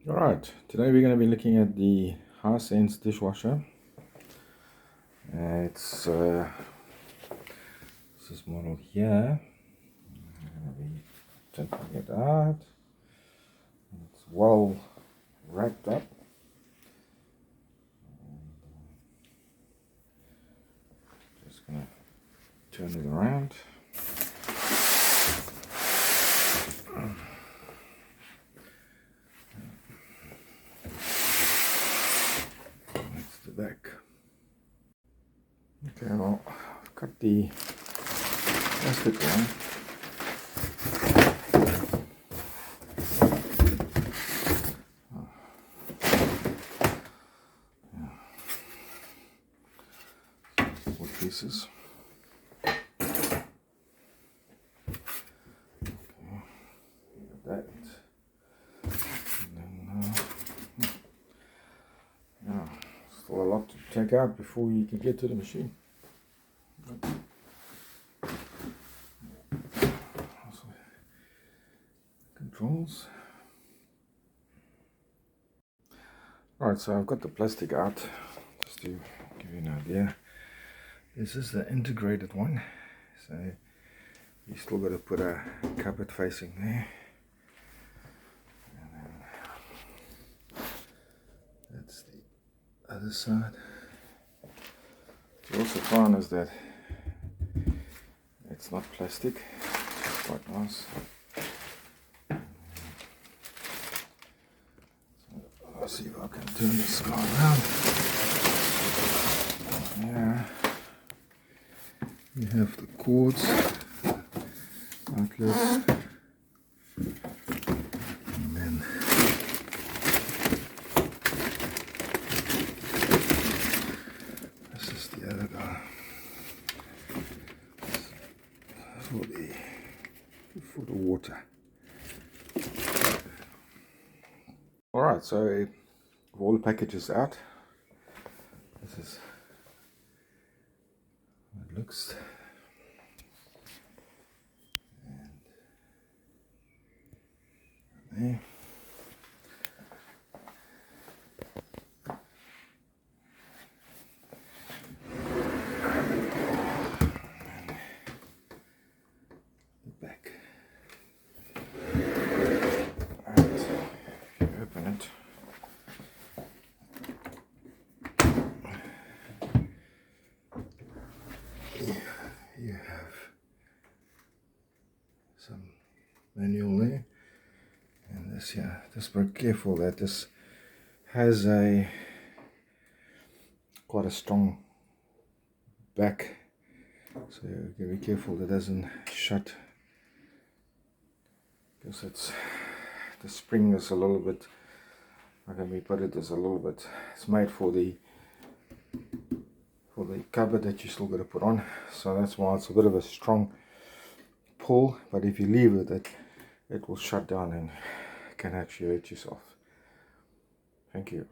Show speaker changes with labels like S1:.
S1: Alright, today we're going to be looking at the Hisense dishwasher. It's this model here. I'm going to be taking it out. It's well wrapped up. Just going to turn it around. That's the back. Okay, well, I've cut the plastic one. Four pieces. Okay, that. Yeah, still a lot to take out before you can get to the machine. Also, controls. Alright, so I've got the plastic out just to give you an idea. This is the integrated one, so you still got to put a cupboard facing there. And then that's the other side. What you also find is that it's not plastic, it's quite nice. So I'll see if I can turn this guy around. Yeah, you have the cords, outlets, and then this is the other guy for the water. Alright, so with all the packages out, this is how it looks. And there. Back. Alright, if you open it, you have some manual there, and this here, just be careful that this has quite a strong back, so you gotta be careful that it doesn't shut, because the spring is a little bit, how can we put it, is a little bit, it's made for the cupboard that you still got to put on, so that's why it's a bit of a strong pull, but if you leave it, it will shut down and can actually hurt yourself. Thank you.